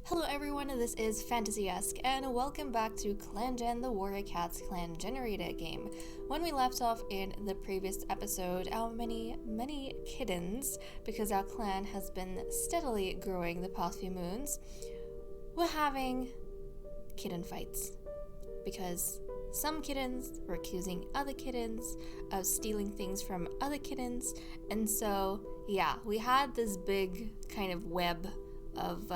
Hello everyone, this is Fantasy-esque, and welcome back to ClanGen, the Warrior Cats clan generator game. When we left off in the previous episode, our many kittens, because our clan has been steadily growing the past few moons, we're having kitten fights. Because some kittens were accusing other kittens of stealing things from other kittens, and so, yeah, we had this big kind of web of,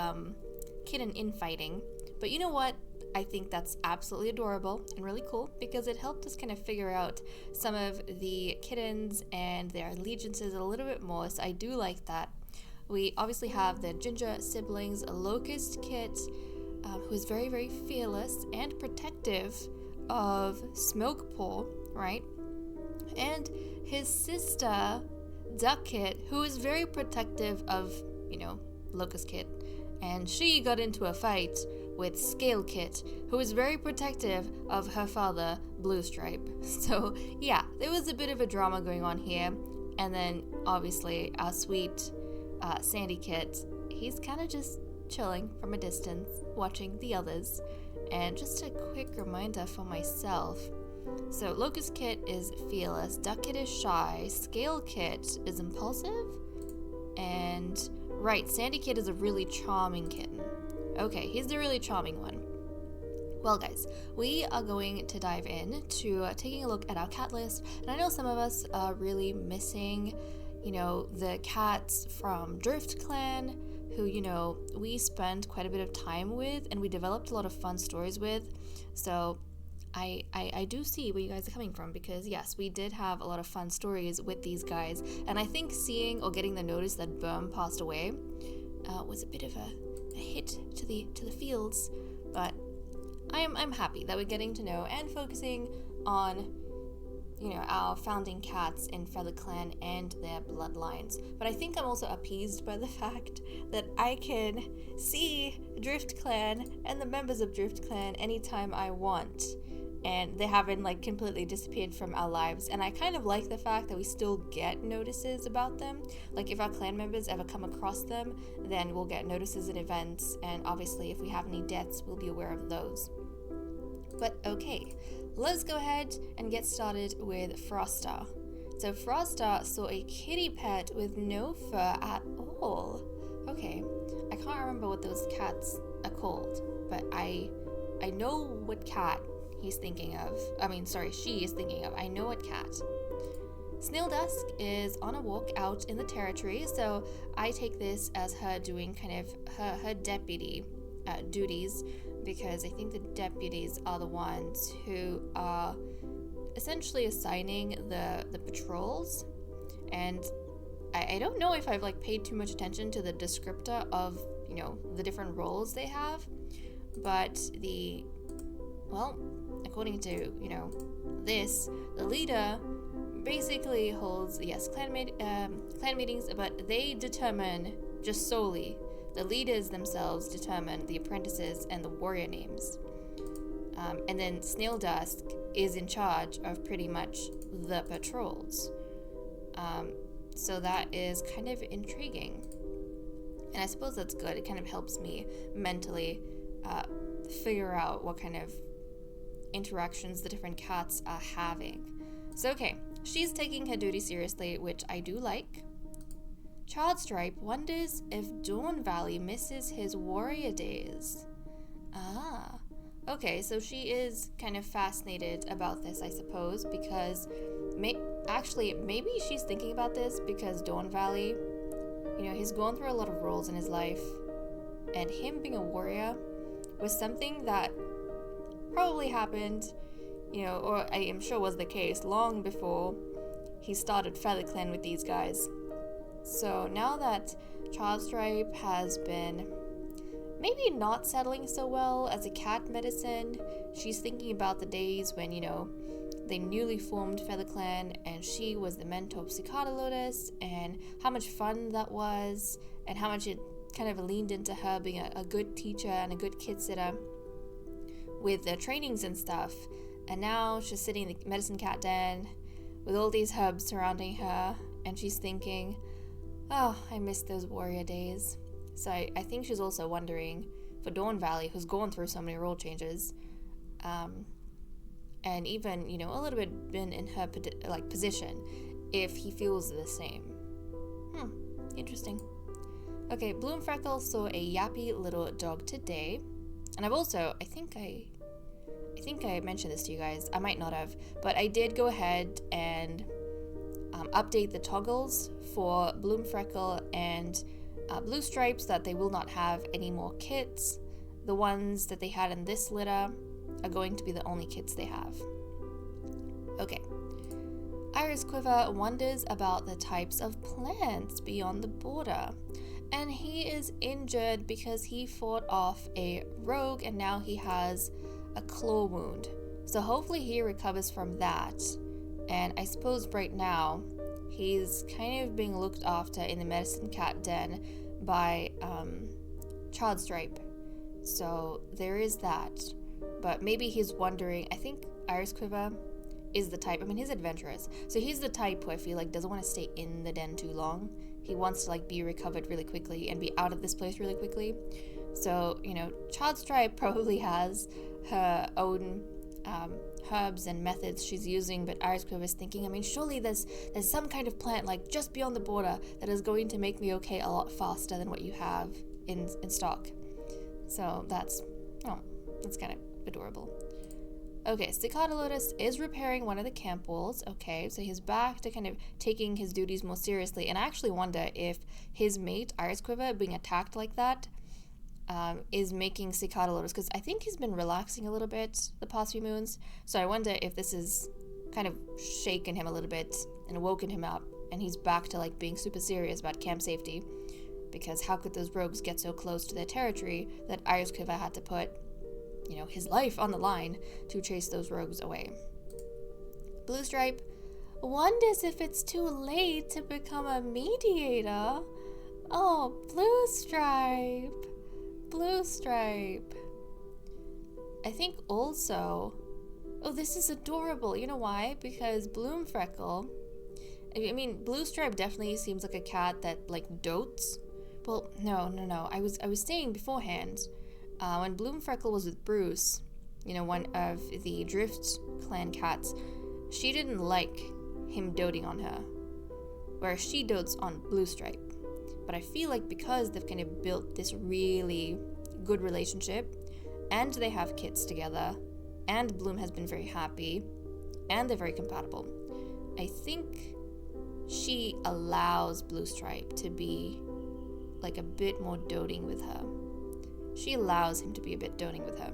kitten infighting. But you know what? I think that's absolutely adorable and really cool because it helped us kind of figure out some of the kittens and their allegiances a little bit more, so I do like that. We obviously have the ginger siblings, a locust kit, who is very, very fearless and protective of Smoke Paw, right? And his sister, Duck Kit, who is very protective of, Locust Kit. And she got into a fight with Scale Kit, who is very protective of her father, Blue Stripe. So yeah, there was a bit of a drama going on here. And then obviously our sweet Sandy Kit, he's kind of just chilling from a distance, watching the others. And just a quick reminder for myself. So Locust Kit is fearless, Duck Kit is shy, Scale Kit is impulsive, and right, Sandy Kit is a really charming kitten. Okay, he's the really charming one. Well guys, we are going to dive in to taking a look at our cat list, and I know some of us are really missing, the cats from Drift Clan, who, we spent quite a bit of time with, and we developed a lot of fun stories with, so I do see where you guys are coming from, because yes, we did have a lot of fun stories with these guys, and I think seeing or getting the notice that Burm passed away was a bit of a hit to the fields, but I'm happy that we're getting to know and focusing on our founding cats in Feather Clan and their bloodlines. But I think I'm also appeased by the fact that I can see Drift Clan and the members of Drift Clan anytime I want, and they haven't completely disappeared from our lives. And I kind of like the fact that we still get notices about them. Like if our clan members ever come across them, then we'll get notices and events, and obviously if we have any deaths, we'll be aware of those. But okay, let's go ahead and get started with Froster. So Froster saw a kitty pet with no fur at all. Okay, I can't remember what those cats are called, but I know what cat she is thinking of. I know what cat. Snail Dusk is on a walk out in the territory, so I take this as her doing kind of her deputy duties, because I think the deputies are the ones who are essentially assigning the patrols, and I don't know if I've paid too much attention to the descriptor of the different roles they have, but according to the leader basically holds clan meetings, but they determine just solely. The leaders themselves determine the apprentices and the warrior names. And then Snail Dusk is in charge of pretty much the patrols. So that is kind of intriguing. And I suppose that's good. It kind of helps me mentally figure out what kind of interactions the different cats are having. So okay, she's taking her duty seriously, which I do like. Charred Stripe wonders if Dawn Valley misses his warrior days. Ah, okay, so she is kind of fascinated about this, I suppose, because maybe she's thinking about this because Dawn Valley, he's gone through a lot of roles in his life, and him being a warrior was something that probably happened, or I am sure was the case long before he started Feather Clan with these guys. So now that Charred Stripe has been maybe not settling so well as a cat medicine, she's thinking about the days when, they newly formed Feather Clan and she was the mentor of Cicada Lotus, and how much fun that was, and how much it kind of leaned into her being a good teacher and a good kid sitter with the trainings and stuff. And now she's sitting in the medicine cat den with all these herbs surrounding her, and she's thinking, oh, I miss those warrior days. So I think she's also wondering, for Dawn Valley, who's gone through so many role changes, and even, you know, a little bit been in her position, if he feels the same. Interesting. Okay, Bloom Freckle saw a yappy little dog today, and I've also, I think I mentioned this to you guys. I might not have, but I did go ahead and update the toggles for Bloom Freckle and Blue Stripe so that they will not have any more kits. The ones that they had in this litter are going to be the only kits they have. Okay. Iris Quiver wonders about the types of plants beyond the border, and he is injured because he fought off a rogue and now he has a claw wound. So hopefully he recovers from that. And I suppose right now he's kind of being looked after in the medicine cat den by Child Stripe. So there is that. But maybe he's wondering, I think Iris Quiver is the type, I mean, he's adventurous. So he's the type who I feel like doesn't want to stay in the den too long. He wants to like be recovered really quickly and be out of this place really quickly. So, you know, Child Stripe probably has her own herbs and methods she's using, but Iris Quiver is thinking, I mean, surely there's some kind of plant like just beyond the border that is going to make me okay a lot faster than what you have in stock. So that's kind of adorable. Okay, Cicada Lotus is repairing one of the camp walls. Okay, so he's back to kind of taking his duties more seriously, and I actually wonder if his mate, Iris Quiver, being attacked like that is making Cicada Lotus, because I think he's been relaxing a little bit the past few moons, so I wonder if this is kind of shaken him a little bit and woken him up, and he's back to like being super serious about camp safety, because how could those rogues get so close to their territory that Iris Quiver had to put, you know, his life on the line to chase those rogues away. Blue Stripe wonders if it's too late to become a mediator. Oh, Blue Stripe. Blue Stripe. I think also, oh, this is adorable. You know why? Because Bloom Freckle, I mean, Blue Stripe definitely seems like a cat that like dotes. Well, no. I was saying beforehand, when Bloom Freckle was with Bruce, you know, one of the Drift clan cats, she didn't like him doting on her, whereas she dotes on Blue Stripe. But I feel like because they've kind of built this really good relationship, and they have kids together, and Bloom has been very happy, and they're very compatible, I think she allows Blue Stripe to be like a bit more doting with her. She allows him to be a bit doting with her.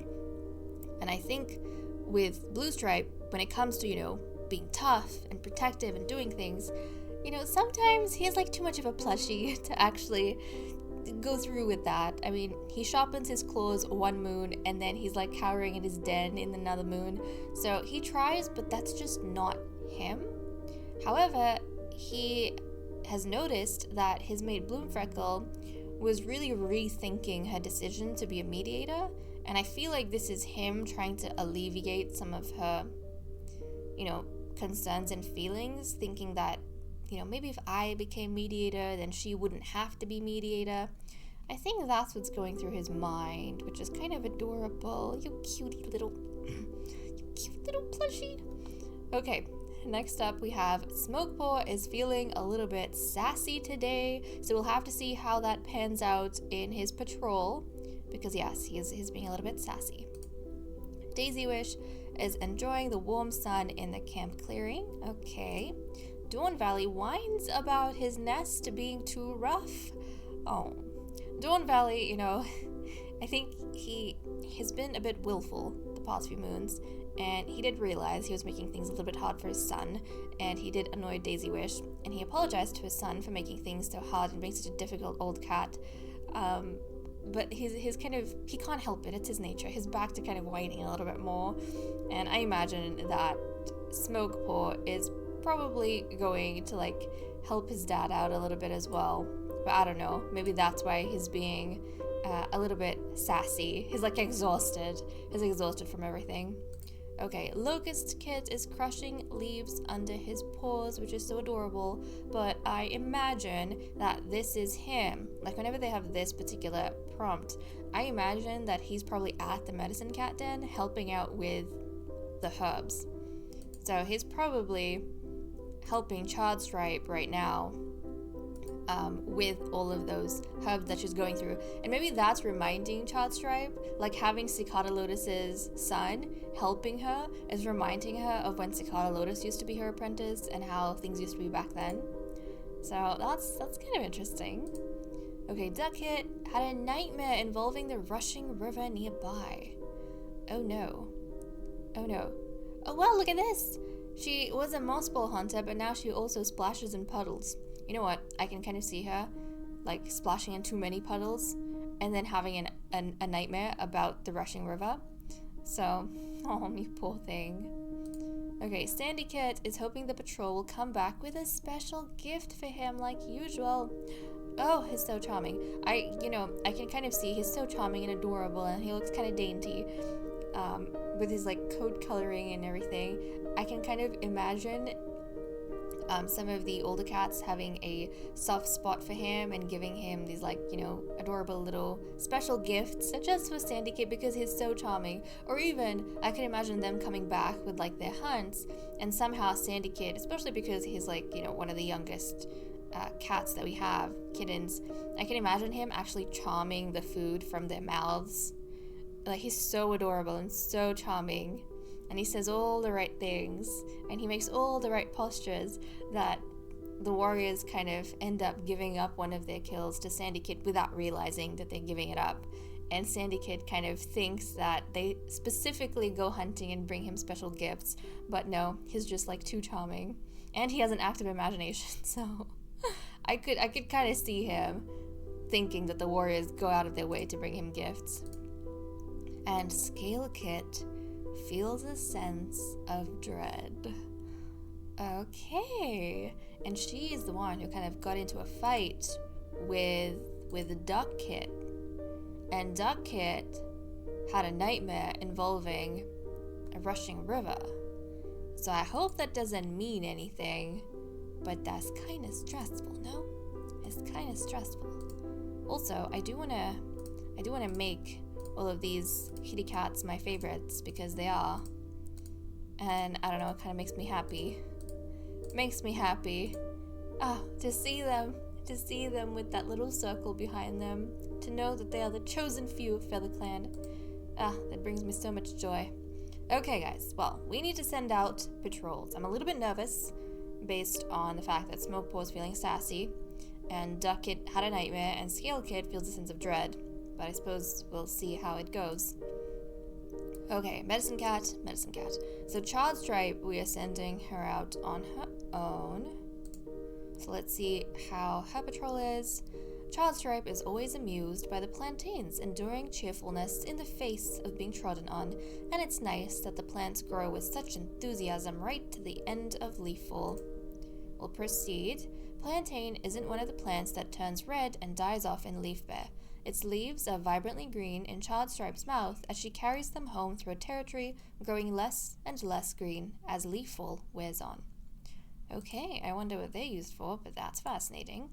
And I think with Blue Stripe, when it comes to, you know, being tough and protective and doing things, you know, sometimes he has like too much of a plushie to actually go through with that. I mean, he sharpens his claws one moon and then he's like cowering in his den in another moon. So he tries, but that's just not him. However, he has noticed that his mate Bloom Freckle was really rethinking her decision to be a mediator, and I feel like this is him trying to alleviate some of her, you know, concerns and feelings, thinking that, you know, maybe if I became mediator, then she wouldn't have to be mediator. I think that's what's going through his mind, which is kind of adorable. You cute little plushie. Okay, next up we have Smokepaw is feeling a little bit sassy today, so we'll have to see how that pans out in his patrol, because yes, he's being a little bit sassy. Daisy Wish is enjoying the warm sun in the camp clearing. Okay. Dawn Valley whines about his nest being too rough. Oh, Dawn Valley, you know, I think he has been a bit willful the past few moons, and he did realize he was making things a little bit hard for his son, and he did annoy Daisy Wish, and he apologized to his son for making things so hard and being such a difficult old cat. But his kind of, he can't help it, it's his nature. He's back to kind of whining a little bit more, and I imagine that Smokepaw is probably going to like help his dad out a little bit as well. But I don't know, maybe that's why he's being a little bit sassy. He's like exhausted. He's exhausted from everything. Okay, Locust Kit is crushing leaves under his paws, which is so adorable, but I imagine that this is him. Like, whenever they have this particular prompt, I imagine that he's probably at the medicine cat den helping out with the herbs. So he's probably helping Charred Stripe right now with all of those herbs that she's going through. And maybe that's reminding Charred Stripe, like having Cicada Lotus's son helping her is reminding her of when Cicada Lotus used to be her apprentice and how things used to be back then. So that's kind of interesting. Okay, Duckit had a nightmare involving the rushing river nearby. Oh no. Oh no. Oh well, look at this! She was a moss ball hunter, but now she also splashes in puddles. You know what? I can kind of see her, like, splashing in too many puddles and then having a nightmare about the rushing river. So, oh, me poor thing. Okay, Sandy Kit is hoping the patrol will come back with a special gift for him like usual. Oh, he's so charming. I can kind of see he's so charming and adorable, and he looks kind of dainty with his, like, coat coloring and everything. I can kind of imagine some of the older cats having a soft spot for him and giving him these, like, adorable little special gifts just for Sandy Kit because he's so charming. Or even I can imagine them coming back with, like, their hunts, and somehow Sandy Kit, especially because he's, like, one of the youngest cats that we have, kittens, I can imagine him actually charming the food from their mouths. Like, he's so adorable and so charming. And he says all the right things, and he makes all the right postures that the warriors kind of end up giving up one of their kills to Sandy Kit without realizing that they're giving it up. And Sandy Kit kind of thinks that they specifically go hunting and bring him special gifts, but no, he's just, like, too charming. And he has an active imagination, so I could kind of see him thinking that the warriors go out of their way to bring him gifts. And Scale Kit feels a sense of dread. Okay, and she's the one who kind of got into a fight with Duck Kit, and Duck Kit had a nightmare involving a rushing river. So I hope that doesn't mean anything, but that's kind of stressful, no? It's kind of stressful. Also, I do wanna make all of these kitty cats my favorites because they are. And I don't know, it kind of makes me happy. Makes me happy. To see them with that little circle behind them, to know that they are the chosen few of Feather Clan. That brings me so much joy. Okay, guys, well, we need to send out patrols. I'm a little bit nervous based on the fact that Smokepaw is feeling sassy, and Duck Kit had a nightmare, and Scale Kit feels a sense of dread. But I suppose we'll see how it goes. Okay, Medicine Cat. So Charred Stripe, we are sending her out on her own. So let's see how her patrol is. Charred Stripe is always amused by the plantain's enduring cheerfulness in the face of being trodden on, and it's nice that the plants grow with such enthusiasm right to the end of leaffall. We'll proceed. Plantain isn't one of the plants that turns red and dies off in leaf bare. Its leaves are vibrantly green in Charred Stripe's mouth as she carries them home through a territory growing less and less green as leaffall wears on. Okay, I wonder what they're used for, but that's fascinating.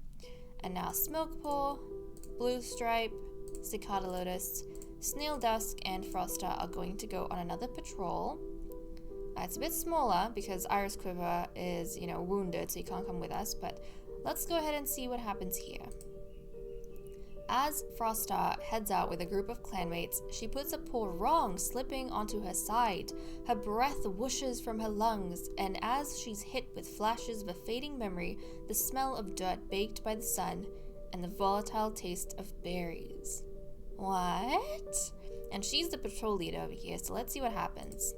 And now Smokepaw, Blue Stripe, Cicada Lotus, Snail Dusk, and Frosta are going to go on another patrol. It's a bit smaller because Iris Quiver is, wounded, so he can't come with us, but let's go ahead and see what happens here. As Frosta heads out with a group of clanmates, she puts a paw wrong, slipping onto her side. Her breath whooshes from her lungs, and as she's hit with flashes of a fading memory, the smell of dirt baked by the sun, and the volatile taste of berries. What? And she's the patrol leader over here, so let's see what happens.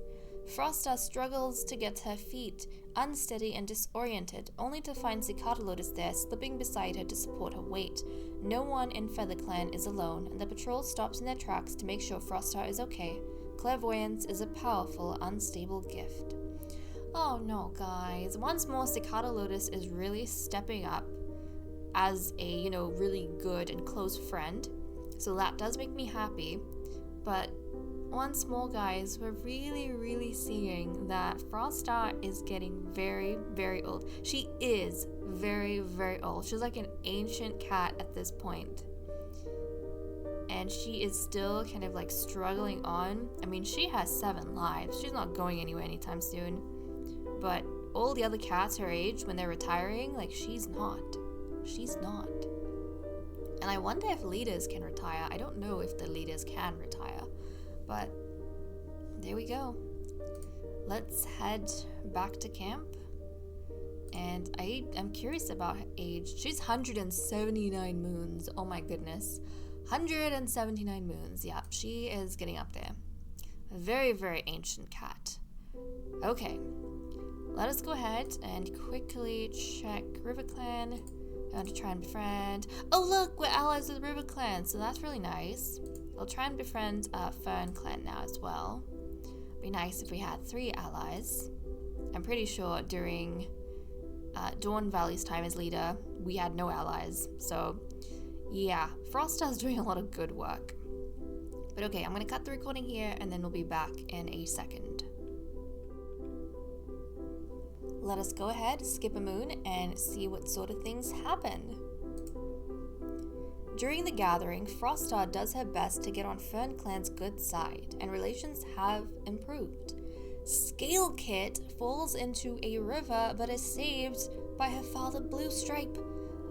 Frosta struggles to get to her feet, unsteady and disoriented, only to find Cicada Lotus there, slipping beside her to support her weight. No one in Feather Clan is alone, and the patrol stops in their tracks to make sure Frosta is okay. Clairvoyance is a powerful, unstable gift. Oh no, guys. Once more, Cicada Lotus is really stepping up as a, really good and close friend. So that does make me happy. But, once more, guys, we're really seeing that Froststar is getting very old. She is very old. She's like an ancient cat at this point. And she is still kind of like struggling on. I mean, she has 7 lives. She's not going anywhere anytime soon. But all the other cats her age, when they're retiring, like, she's not. She's not. And I wonder if leaders can retire. I don't know if the leaders can retire. But there we go. Let's head back to camp. And I am curious about her age. She's 179 moons. Oh my goodness. 179 moons. Yeah, she is getting up there. A very ancient cat. Okay. Let us go ahead and quickly check River Clan. I want to try and befriend. Oh look, we're allies with River Clan, so that's really nice. I'll try and befriend Fern Clan now as well. Be nice if we had 3 allies. I'm pretty sure during Dawn Valley's time as leader, we had no allies. So yeah, Frostar's doing a lot of good work. But okay, I'm gonna cut the recording here and then we'll be back in a second. Let us go ahead, skip a moon, and see what sort of things happen. During the gathering, Frostar does her best to get on Fern Clan's good side, and relations have improved. Scale Kit falls into a river but is saved by her father Blue Stripe.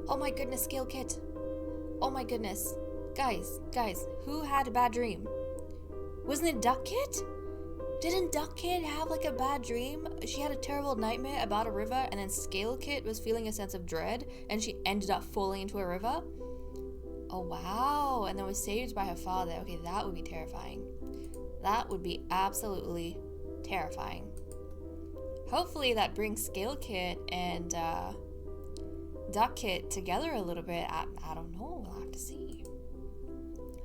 Oh my goodness, Scale Kit. Oh my goodness. Guys, who had a bad dream? Wasn't it Duck Kit? Didn't Duck Kit have like a bad dream? She had a terrible nightmare about a river, and then Scale Kit was feeling a sense of dread and she ended up falling into a river? Oh wow, and then was saved by her father. Okay, that would be terrifying. That would be absolutely terrifying. Hopefully that brings Scale Kit and Duck Kit together a little bit. I don't know, we'll have to see.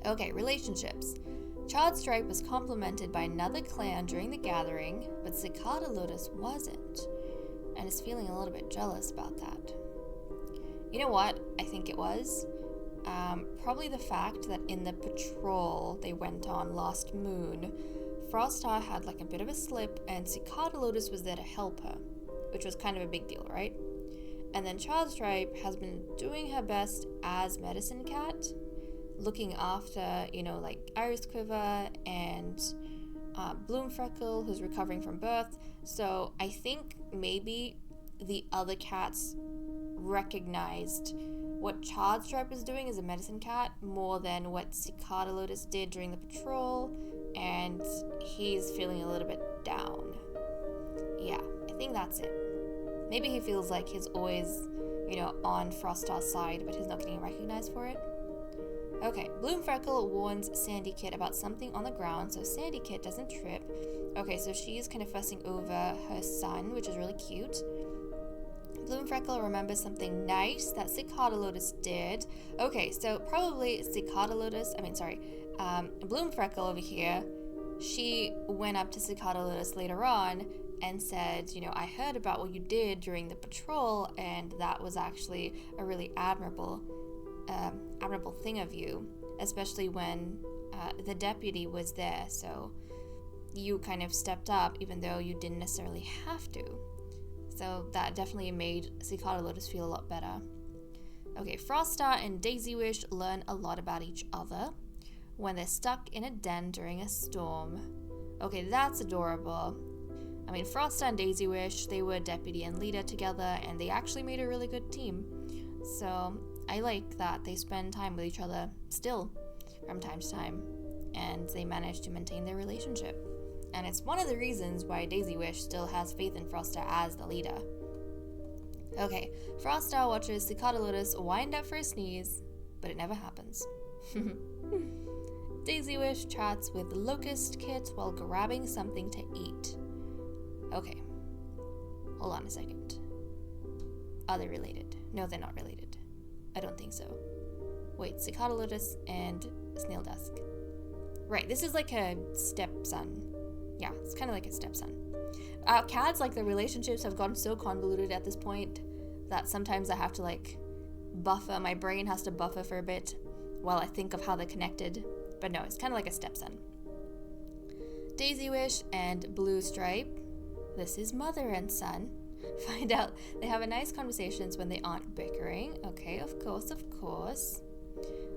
Okay, relationships. Charred Stripe was complimented by another clan during the gathering, but Cicada Lotus wasn't, and is feeling a little bit jealous about that. You know what I think it was? Probably the fact that in the patrol they went on last moon, Frostar had like a bit of a slip and Cicada Lotus was there to help her, which was kind of a big deal, right? And then Charred Stripe has been doing her best as Medicine Cat, looking after, you know, like Iris Quiver and Bloom Freckle, who's recovering from birth. So I think maybe the other cats recognized what Charred Stripe was doing as a medicine cat more than what Cicada Lotus did during the patrol, and he's feeling a little bit down. Yeah, I think that's it. Maybe he feels like he's always, you know, on Frostar's side, but he's not getting recognized for it. Okay, Bloom Freckle warns Sandy Kit about something on the ground so Sandy Kit doesn't trip. Okay, so she's kind of fussing over her son, which is really cute. Bloom Freckle remembers something nice that Cicada Lotus did. Okay, so probably Bloom Freckle over here, she went up to Cicada Lotus later on and said, you know, I heard about what you did during the patrol, and that was actually a really admirable thing of you, especially when the deputy was there, so you kind of stepped up even though you didn't necessarily have to. So that definitely made Cicada Lotus feel a lot better. Okay, Frostar and Daisy Wish learn a lot about each other when they're stuck in a den during a storm. Okay, that's adorable. I mean, Frostar and Daisy Wish, they were deputy and leader together, and they actually made a really good team. So I like that they spend time with each other still from time to time, and they manage to maintain their relationship. And it's one of the reasons why Daisy Wish still has faith in Frostar as the leader. Okay, Frostar watches Cicada Lotus wind up for a sneeze, but it never happens. Daisy Wish chats with Locust Kit while grabbing something to eat. Okay, hold on a second. Are they related? No, they're not related. I don't think so. Wait, Cicada Lotus and Snail Dusk. Right, this is like a stepson. Yeah, it's kind of like a stepson. Cats, like, the relationships have gotten so convoluted at this point that sometimes I have to, like, buffer. My brain has to buffer for a bit while I think of how they're connected. But no, it's kind of like a stepson. Daisy Wish and Blue Stripe, this is mother and son, find out they have a nice conversations when they aren't bickering. Okay, of course, of course.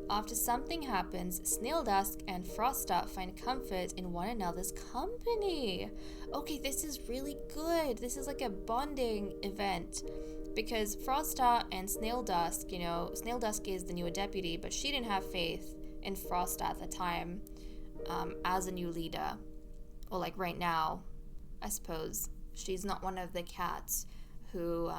After something happens, Snail Dusk and Frosta find comfort in one another's company. Okay, this is really good. This is like a bonding event. Because Frosta and Snail Dusk, Snail Dusk is the newer deputy, but she didn't have faith in Frosta at the time as a new leader. Or like right now, I suppose. She's not one of the cats who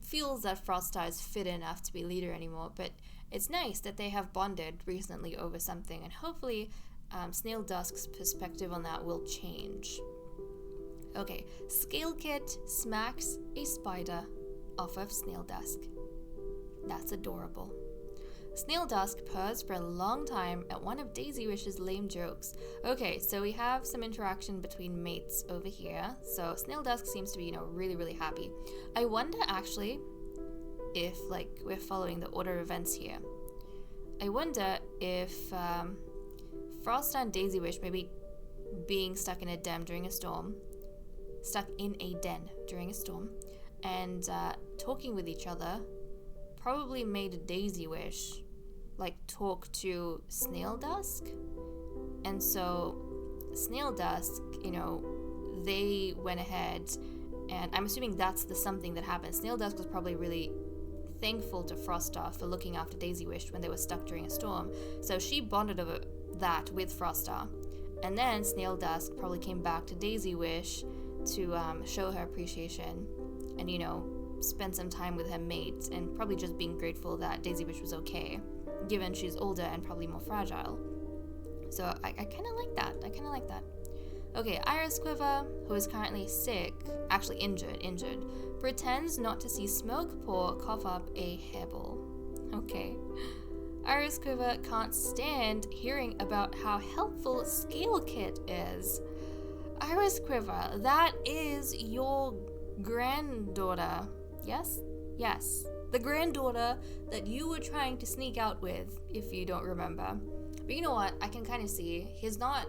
feels that Frosta is fit enough to be leader anymore, but it's nice that they have bonded recently over something, and hopefully Snail Dusk's perspective on that will change. Okay, Scale Kit smacks a spider off of Snail Dusk. That's adorable. Snail Dusk purrs for a long time at one of Daisy Wish's lame jokes. Okay, so we have some interaction between mates over here. So Snail Dusk seems to be, really, really happy. I wonder actually if, we're following the order of events here. I wonder if Frost and Daisy Wish maybe being stuck in a den during a storm, and talking with each other probably made Daisy Wish talk to Snail Dusk. And so Snail Dusk, they went ahead, and I'm assuming that's the something that happened. Snail Dusk was probably really thankful to Frosta for looking after Daisy Wish when they were stuck during a storm. So she bonded over that with Frosta. And then Snail Dusk probably came back to Daisy Wish to show her appreciation and, spend some time with her mate, and probably just being grateful that Daisy Wish was okay, given she's older and probably more fragile. So I kind of like that. Okay, Iris Quiver, who is currently sick, actually injured, pretends not to see Smoke Paw cough up a hairball. Okay. Iris Quiver can't stand hearing about how helpful Scale Kit is. Iris Quiver, that is your granddaughter. Yes? Yes. The granddaughter that you were trying to sneak out with, if you don't remember. But you know what? I can kind of see he's not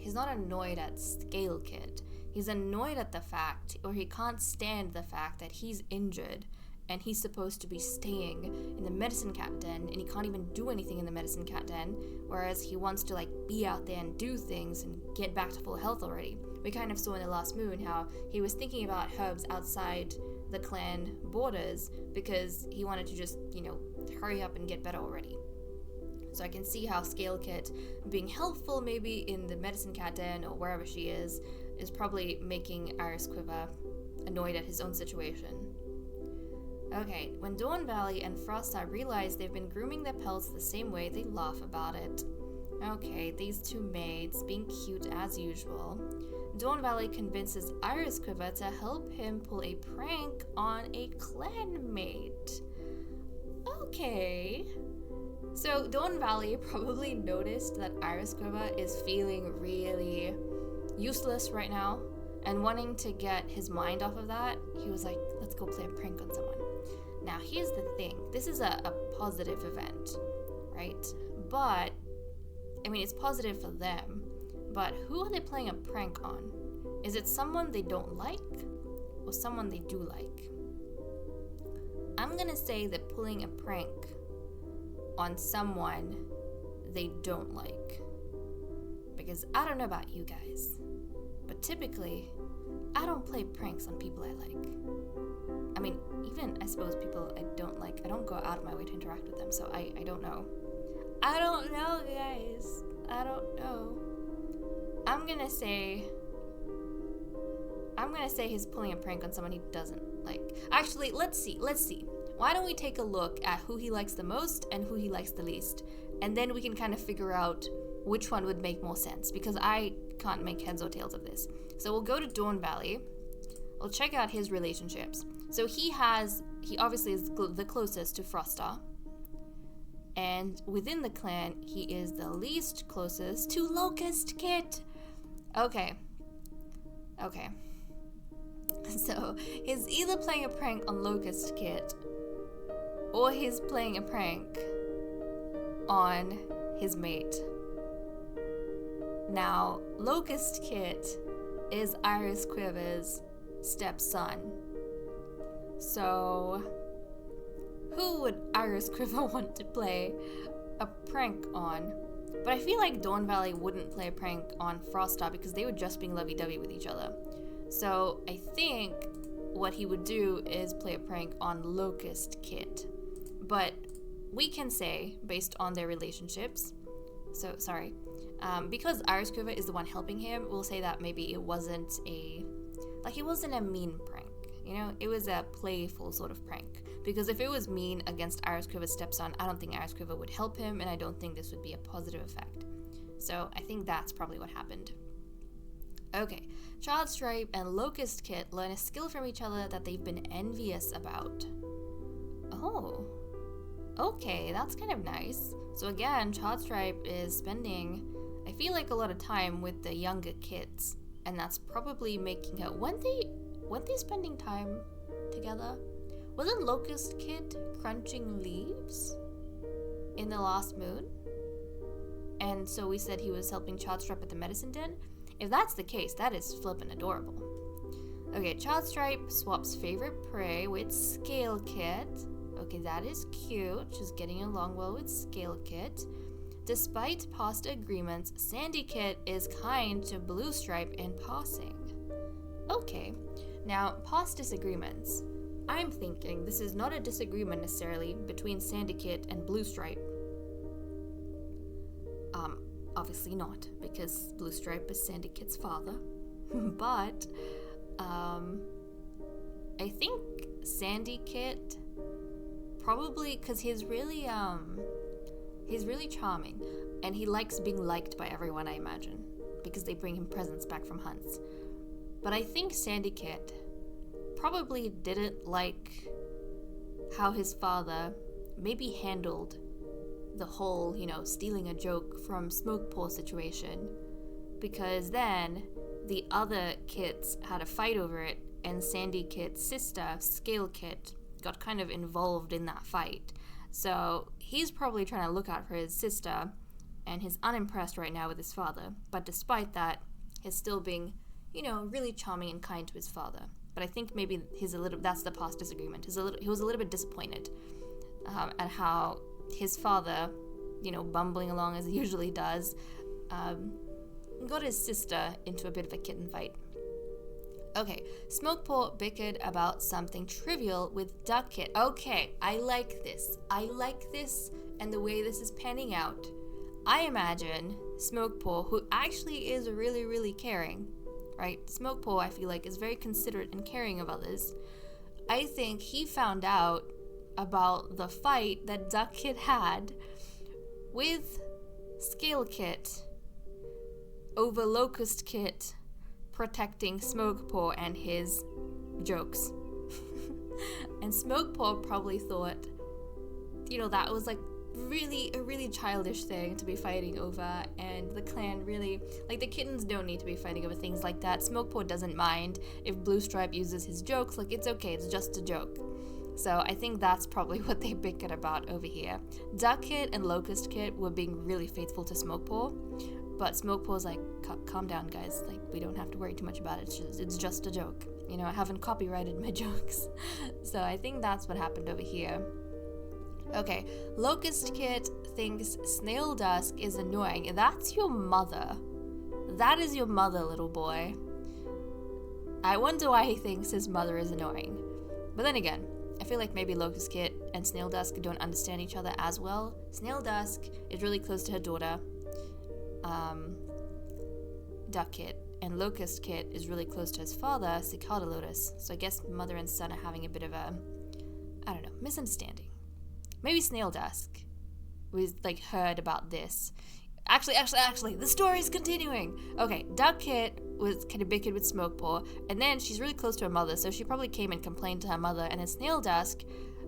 annoyed at Scale Kit. He's annoyed at the fact, or he can't stand the fact that he's injured and he's supposed to be staying in the medicine cat den, and he can't even do anything in the medicine cat den, whereas he wants to be out there and do things and get back to full health already. We kind of saw in the last moon how he was thinking about herbs outside the clan borders because he wanted to just, hurry up and get better already. So I can see how Scale Kit being helpful maybe in the medicine cat den or wherever she is probably making Iris Quiver annoyed at his own situation. Okay, when Dawn Valley and Frosta realize they've been grooming their pelts the same way, they laugh about it. Okay, these two maids being cute as usual. Dawn Valley convinces Iris Quiver to help him pull a prank on a clanmate. Okay. So Dawn Valley probably noticed that Iris Quiver is feeling really useless right now and wanting to get his mind off of that. He was like, let's go play a prank on someone. Now here's the thing. This is a positive event, right? But, it's positive for them. But who are they playing a prank on? Is it someone they don't like or someone they do like? I'm gonna say they're pulling a prank on someone they don't like. Because I don't know about you guys, but typically, I don't play pranks on people I like. Even, I suppose, people I don't like, I don't go out of my way to interact with them, so I don't know. I don't know, guys. I don't know. I'm gonna say he's pulling a prank on someone he doesn't like. Actually, let's see. Why don't we take a look at who he likes the most and who he likes the least, and then we can kind of figure out which one would make more sense, because I can't make heads or tails of this. So we'll go to Dawn Valley. We'll check out his relationships. So he obviously is the closest to Frosta. And within the clan, he is the least closest to Locust Kit. Okay. So he's either playing a prank on Locust Kit, or he's playing a prank on his mate. Now, Locust Kit is Iris Quiver's stepson. So, who would Iris Quiver want to play a prank on? But I feel like Dawn Valley wouldn't play a prank on Froststar because they were just being lovey-dovey with each other. So I think what he would do is play a prank on Locust Kit. But we can say, based on their relationships, because Iris Quiver is the one helping him, we'll say that maybe it wasn't a mean prank. You know, it was a playful sort of prank. Because if it was mean against Iris Quiver's stepson, I don't think Iris Quiver would help him, and I don't think this would be a positive effect. So I think that's probably what happened. Okay, Child Stripe and Locust Kit learn a skill from each other that they've been envious about. Oh, okay, that's kind of nice. So again, Child Stripe is spending, I feel like, a lot of time with the younger kids, and that's probably making her... Weren't they spending time together? Wasn't Locust Kit crunching leaves in the last moon? And so we said he was helping Child Stripe at the medicine den? If that's the case, that is flippin' adorable. Okay, Child Stripe swaps favorite prey with Scale Kit. Okay, that is cute. She's getting along well with Scale Kit. Despite past agreements, Sandy Kit is kind to Blue Stripe in passing. Okay, now past disagreements. I'm thinking this is not a disagreement necessarily between Sandy Kit and Blue Stripe. Obviously not, because Blue Stripe is Sandy Kit's father. But, I think Sandy Kit probably, because he's really charming, and he likes being liked by everyone, I imagine, because they bring him presents back from hunts. But I think Sandy Kit probably didn't like how his father maybe handled the whole, stealing a joke from Smoke Paw situation, because then the other kids had a fight over it, and Sandy Kit's sister, Scale Kit, got kind of involved in that fight. So he's probably trying to look out for his sister, and he's unimpressed right now with his father, but despite that, he's still being, really charming and kind to his father. But I think maybe that's the past disagreement. He was a little bit disappointed at how his father, bumbling along as he usually does, got his sister into a bit of a kitten fight. Okay, Smokepaw bickered about something trivial with Duck Kit. Okay, I like this, and the way this is panning out. I imagine Smokepaw, who actually is really, really caring, right? Smokepaw, I feel like, is very considerate and caring of others. I think he found out about the fight that Duck Kit had with Scale Kit over Locust Kit protecting Smokepaw and his jokes. And Smokepaw probably thought, that was like a really childish thing to be fighting over, and the clan really, the kittens don't need to be fighting over things like that. Smokepaw doesn't mind if Blue Stripe uses his jokes, it's okay, it's just a joke. So I think that's probably what they bickered about over here. Duck Kit and Locust Kit were being really faithful to Smokepaw, but Smokepaw's like, calm down guys, we don't have to worry too much about it, it's just a joke. I haven't copyrighted my jokes. So I think that's what happened over here. Okay, Locust Kit thinks Snail Dusk is annoying. That's your mother. That is your mother, little boy. I wonder why he thinks his mother is annoying. But then again, I feel like maybe Locust Kit and Snail Dusk don't understand each other as well. Snail Dusk is really close to her daughter, Duck Kit, and Locust Kit is really close to his father, Cicada Lotus. So I guess mother and son are having a bit of a, misunderstanding. Maybe Snail Dusk was heard about this. Actually, the story's continuing. Okay, Duck Kit was kind of bickered with Smokepaw, and then she's really close to her mother, so she probably came and complained to her mother, and then Snail Dusk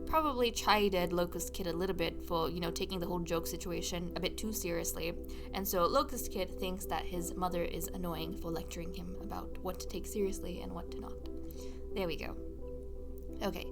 probably chided Locust Kit a little bit for, taking the whole joke situation a bit too seriously. And so Locust Kit thinks that his mother is annoying for lecturing him about what to take seriously and what to not. There we go. Okay.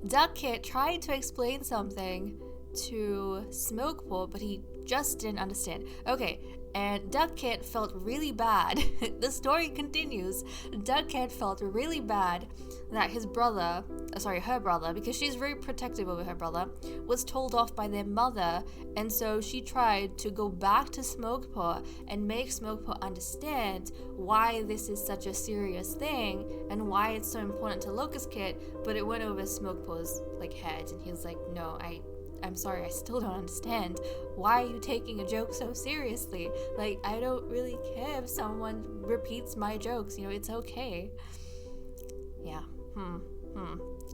Duck Kit tried to explain something to Smokepaw, but he just didn't understand. Okay, and Duck Kit felt really bad. The story continues. Duck Kit felt really bad that her brother, because she's very protective over her brother, was told off by their mother, and so she tried to go back to Smokepaw and make Smokepaw understand why this is such a serious thing and why it's so important to Locust Kit, but it went over Smokepaw's head, and he was like, no, I'm sorry, I still don't understand. Why are you taking a joke so seriously? I don't really care if someone repeats my jokes, it's okay. Yeah,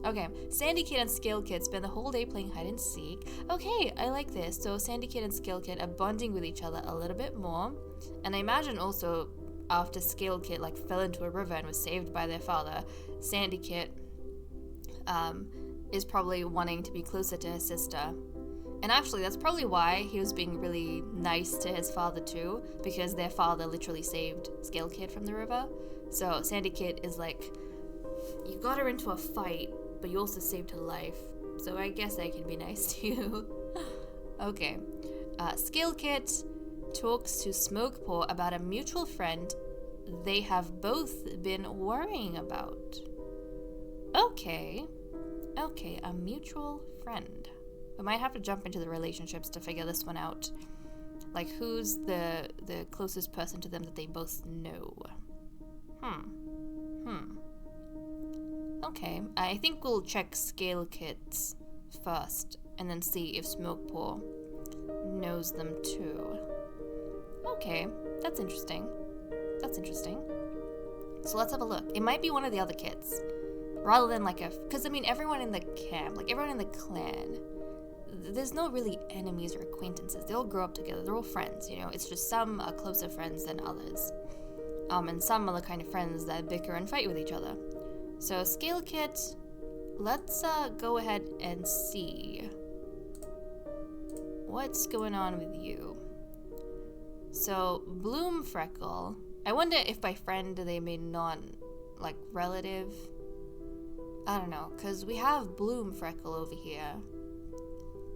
Okay, Sandy Kid and Scale Kid spend the whole day playing hide and seek. Okay, I like this. So Sandy Kid and Scale Kid are bonding with each other a little bit more. And I imagine also after Scale Kid fell into a river and was saved by their father, Sandy Kid is probably wanting to be closer to his sister. And actually, that's probably why he was being really nice to his father too, because their father literally saved Scale Kid from the river. So Sandy Kid is like, you got her into a fight, but you also saved her life, so I guess I can be nice to you. Okay. Scale Kid talks to Smokepaw about a mutual friend they have both been worrying about. Okay, a mutual friend. We might have to jump into the relationships to figure this one out. Who's the closest person to them that they both know? Okay, I think we'll check Scale Kids first, and then see if Smokepaw knows them too. Okay, that's interesting. So let's have a look. It might be one of the other kids, rather than because everyone in the camp, everyone in the clan, there's no really enemies or acquaintances. They all grow up together. They're all friends, It's just some are closer friends than others. And some are the kind of friends that bicker and fight with each other. So, Scale Kit, let's go ahead and see what's going on with you. So, Bloom Freckle, I wonder if by friend they mean relative. I don't know, because we have Bloom Freckle over here.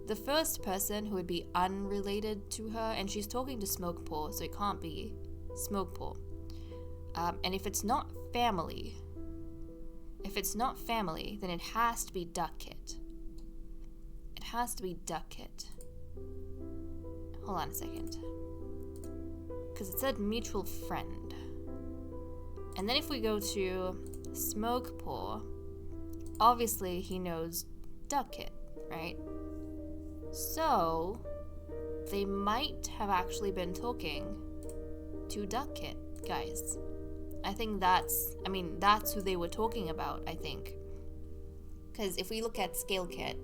The first person who would be unrelated to her, and she's talking to Smokepaw, so it can't be Smokepaw. And if it's not family, then it has to be Duck Kit. Hold on a second. Because it said mutual friend. And then if we go to Smokepaw, obviously he knows Duck Kit, right? So, they might have actually been talking to Duck Kit, guys. I think that's who they were talking about, I think. Because if we look at Scale Kit,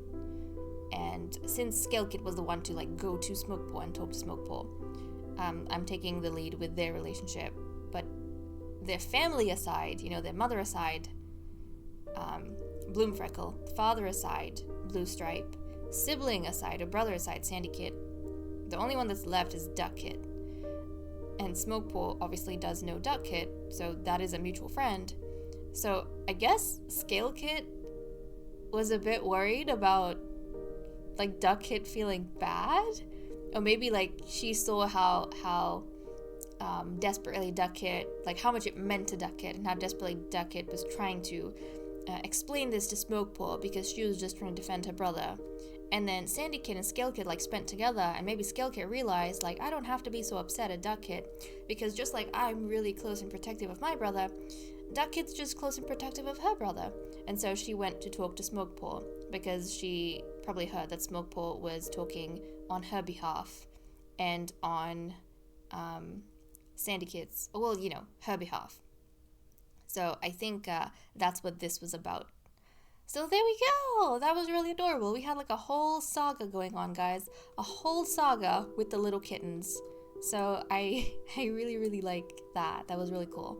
and since Scale Kit was the one to go to Smokepaw and talk to Smokepaw, I'm taking the lead with their relationship. But their family aside, their mother aside, Bloom Freckle, father aside, Blue Stripe, sibling aside, or brother aside, Sandy Kid, the only one that's left is Duck Kit. And Smokepaw obviously does know Duck Kit, so that is a mutual friend. So I guess Scale Kit was a bit worried about Duck Kit feeling bad, or maybe she saw how desperately Duck Kit, how much it meant to Duck Kit, and how desperately Duck Kit was trying to explain this to Smokepaw because she was just trying to defend her brother. And then Sandy Kid and Scale Kid spent together, and maybe Scale Kid realized I don't have to be so upset at Duck Kid, because just like I'm really close and protective of my brother, Duck Kid's just close and protective of her brother. And so she went to talk to Smokepaw, because she probably heard that Smokepaw was talking on her behalf and on Sandy Kid's, her behalf. So I think that's what this was about. So there we go. That was really adorable. We had a whole saga going on, guys. A whole saga with the little kittens. So I really, really like that. That was really cool.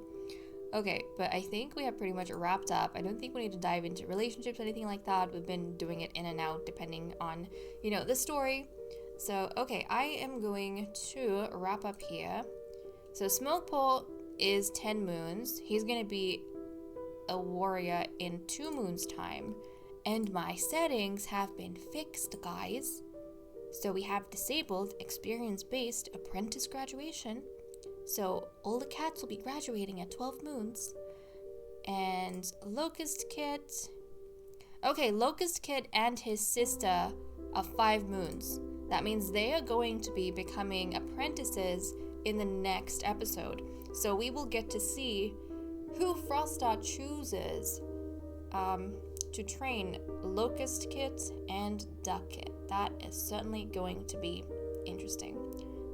Okay, but I think we have pretty much wrapped up. I don't think we need to dive into relationships or anything like that. We've been doing it in and out depending on, the story. So, okay, I am going to wrap up here. So Smokepaw is 10 moons. He's going to be a warrior in 2 moons time, and my settings have been fixed, guys. So we have disabled experience-based apprentice graduation. So all the cats will be graduating at 12 moons. And Locust Kit. Okay, Locust Kit and his sister are 5 moons. That means they are going to be becoming apprentices in the next episode. So we will get to see who Frostar chooses to train Locust Kit and Duck Kit. That is certainly going to be interesting.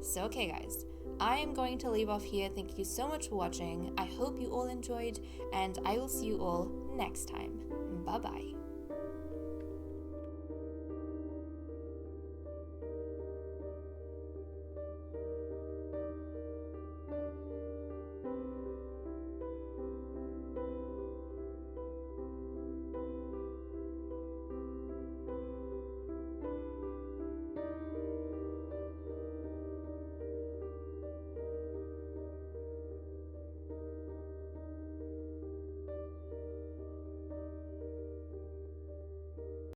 So okay guys, I am going to leave off here. Thank you so much for watching. I hope you all enjoyed, and I will see you all next time. Bye bye.